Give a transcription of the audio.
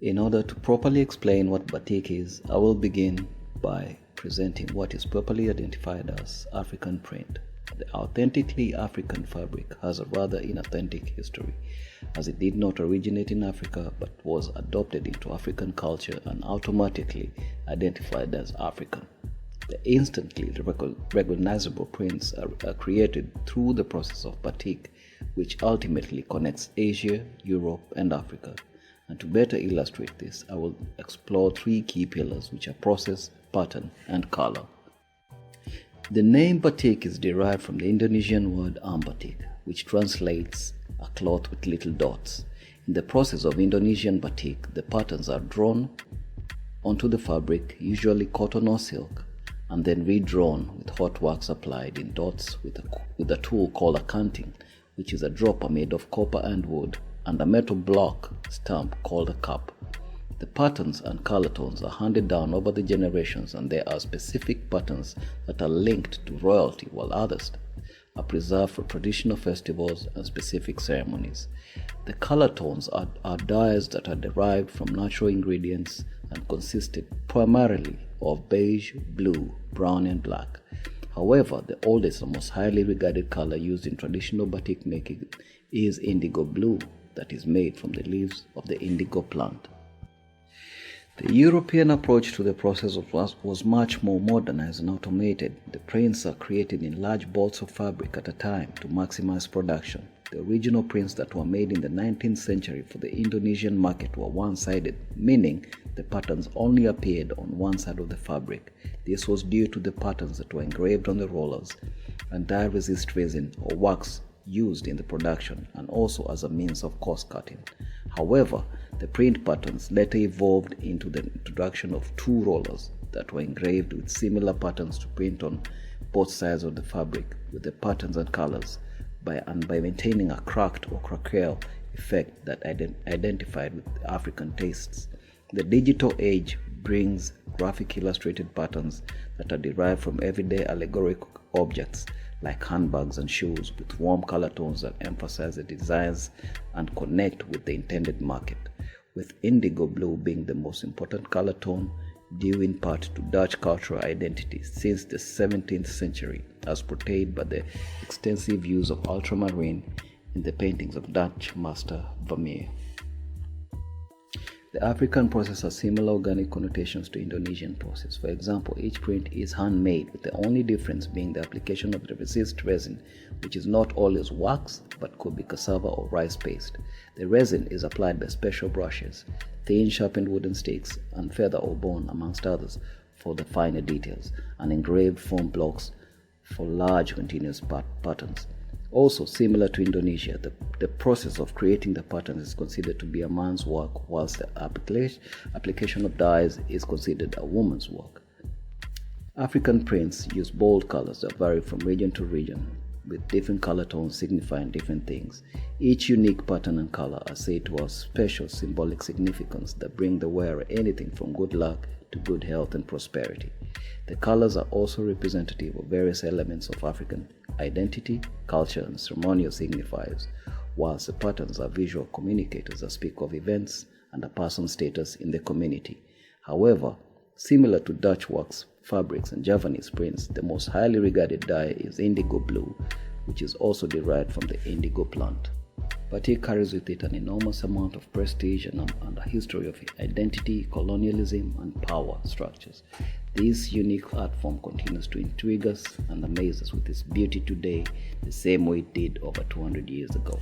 In order to properly explain what batik is, I will begin by presenting what is properly identified as African print. The authentically African fabric has a rather inauthentic history, as it did not originate in Africa but was adopted into African culture and automatically identified as African. The instantly recognizable prints are created through the process of batik, which ultimately connects Asia, Europe, and Africa. And to better illustrate this, I will explore three key pillars, which are process, pattern, and color. The name batik is derived from the Indonesian word ambatik, which translates a cloth with little dots. In the process of Indonesian batik, the patterns are drawn onto the fabric, usually cotton or silk, and then redrawn with hot wax applied in dots with a tool called a canting, which is a dropper made of copper and wood, and a metal block stamp called a cap. The patterns and color tones are handed down over the generations, and there are specific patterns that are linked to royalty, while others are preserved for traditional festivals and specific ceremonies. The color tones are dyes that are derived from natural ingredients and consisted primarily of beige, blue, brown, and black. However, the oldest and most highly regarded color used in traditional batik making is indigo blue, that is made from the leaves of the indigo plant. The European approach to the process was much more modernized and automated. The prints are created in large bolts of fabric at a time to maximize production. The original prints that were made in the 19th century for the Indonesian market were one-sided, meaning the patterns only appeared on one side of the fabric. This was due to the patterns that were engraved on the rollers and dye-resist resin or wax used in the production, and also as a means of cost cutting. However, the print patterns later evolved into the introduction of two rollers that were engraved with similar patterns to print on both sides of the fabric with the patterns and colors by maintaining a cracked or crackle effect that identified with African tastes. The digital age brings graphic illustrated patterns that are derived from everyday allegorical objects like handbags and shoes, with warm color tones that emphasize the designs and connect with the intended market, with indigo blue being the most important color tone, due in part to Dutch cultural identity since the 17th century, as portrayed by the extensive use of ultramarine in the paintings of Dutch master Vermeer. The African process has similar organic connotations to Indonesian process. For example, each print is handmade, with the only difference being the application of the resist resin, which is not always wax but could be cassava or rice paste. The resin is applied by special brushes, thin sharpened wooden sticks, and feather or bone, amongst others, for the finer details, and engraved foam blocks for large continuous patterns. Also, similar to Indonesia, the process of creating the patterns is considered to be a man's work, whilst the application of dyes is considered a woman's work. African prints use bold colors that vary from region to region, with different color tones signifying different things. Each unique pattern and color are said to have special symbolic significance that bring the wearer anything from good luck to good health and prosperity. The colors are also representative of various elements of African identity, culture, and ceremonial signifiers, whilst the patterns are visual communicators that speak of events and a person's status in the community. However, similar to Dutch wax fabrics and Javanese prints, the most highly regarded dye is indigo blue, which is also derived from the indigo plant. Batik carries with it an enormous amount of prestige and a history of identity, colonialism, and power structures. This unique art form continues to intrigue us and amaze us with its beauty today, the same way it did over 200 years ago.